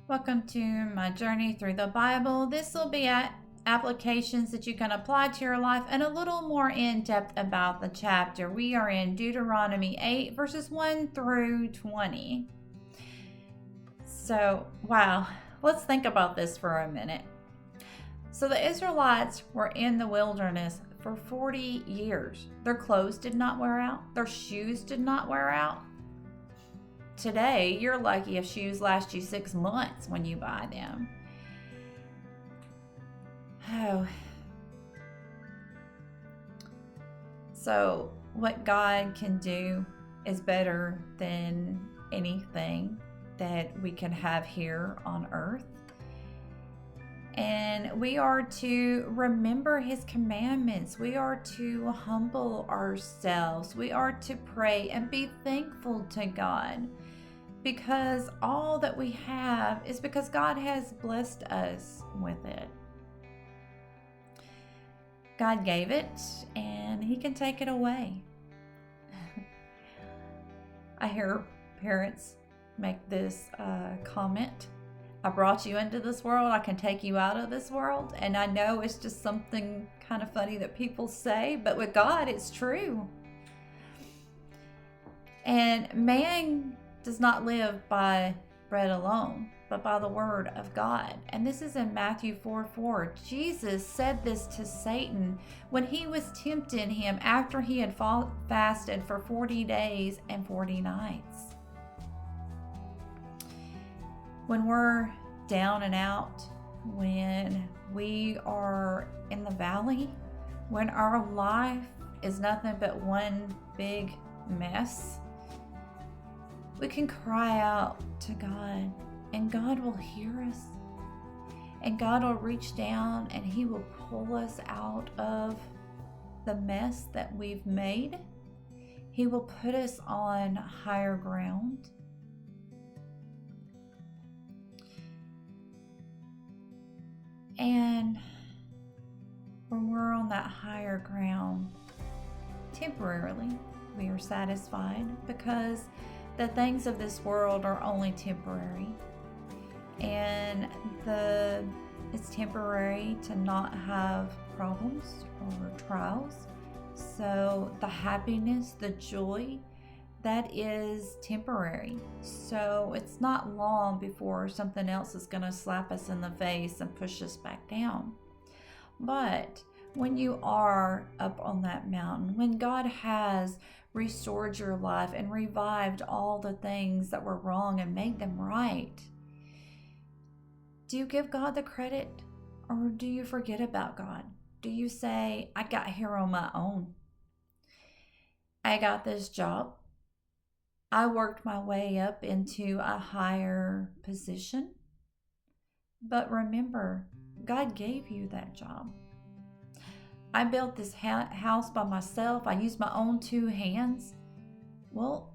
Welcome to my journey through the Bible. This will be applications that you can apply to your life and a little more in depth about the chapter. We are in Deuteronomy 8, verses 1 through 20. So, wow, let's think about this for a minute. So, the Israelites were in the wilderness for 40 years. Their clothes did not wear out, their shoes did not wear out. Today, you're lucky if shoes last you 6 months when you buy them. Oh. So, what God can do is better than anything that we can have here on earth. And we are to remember His commandments. We are to humble ourselves. We are to pray and be thankful to God, because all that we have is because God has blessed us with it. God gave it, and He can take it away. I hear parents make this comment: I brought you into this world, I can take you out of this world. And I know it's just something kind of funny that people say, but with God, it's true. And man does not live by bread alone, but by the word of God. And this is in Matthew 4:4. Jesus said this to Satan when he was tempting him after he had fasted for 40 days and 40 nights. When we're down and out, when we are in the valley, when our life is nothing but one big mess, we can cry out to God, and God will hear us. And God will reach down and He will pull us out of the mess that we've made. He will put us on higher ground. And when we're on that higher ground, temporarily, we are satisfied, because the things of this world are only temporary. And it's temporary to not have problems or trials. So the happiness, the joy, that is temporary. So it's not long before something else is going to slap us in the face and push us back down. But when you are up on that mountain, when God has restored your life and revived all the things that were wrong and made them right, do you give God the credit, or do you forget about God? Do you say, I got here on my own? I got this job. I worked my way up into a higher position. But remember, God gave you that job. I built this house by myself. I used my own 2 hands. Well,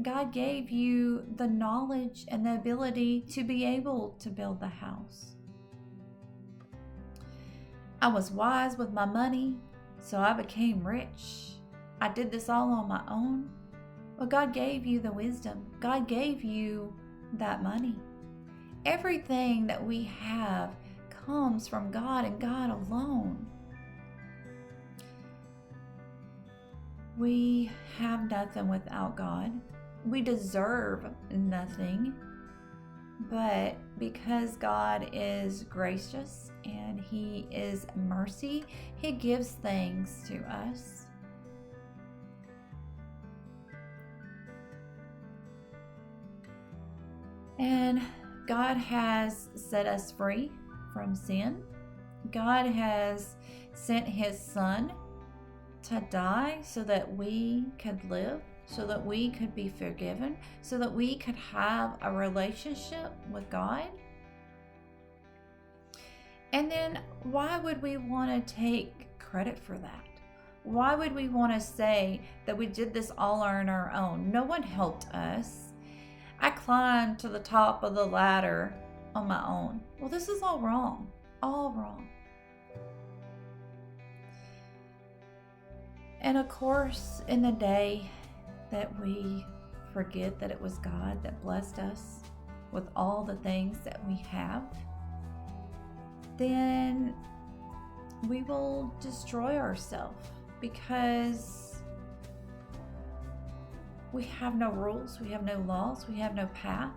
God gave you the knowledge and the ability to be able to build the house. I was wise with my money, so I became rich. I did this all on my own. Well, God gave you the wisdom. God gave you that money. Everything that we have comes from God and God alone. We have nothing without God. We deserve nothing. But because God is gracious and He is mercy, He gives things to us. And God has set us free from sin. God has sent His Son to die so that we could live, so that we could be forgiven, so that we could have a relationship with God. And then why would we want to take credit for that? Why would we want to say that we did this all on our own? No one helped us. I climbed to the top of the ladder on my own. Well, this is all wrong. All wrong. And of course, in the day that we forget that it was God that blessed us, with all the things that we have, then we will destroy ourselves, because we have no rules, we have no laws, we have no path,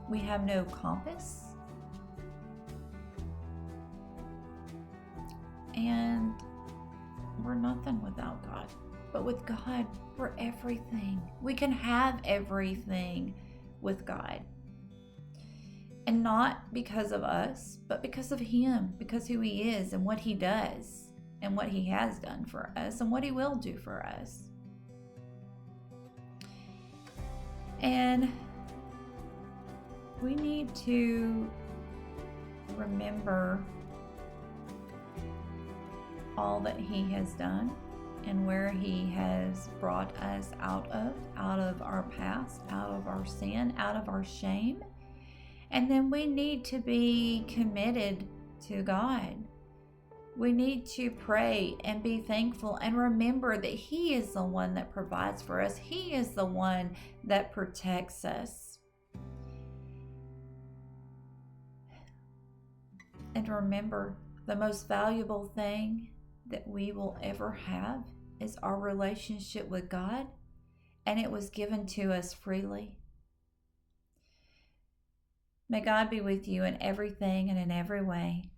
we have no compass. And we're nothing without God. But with God, we're everything. We can have everything with God. And not because of us, but because of Him, because who He is and what He does and what He has done for us and what He will do for us. And we need to remember all that He has done and where He has brought us out of our past, out of our sin, out of our shame. And then we need to be committed to God. We need to pray and be thankful and remember that He is the one that provides for us. He is the one that protects us. And remember, the most valuable thing that we will ever have is our relationship with God, and it was given to us freely. May God be with you in everything and in every way.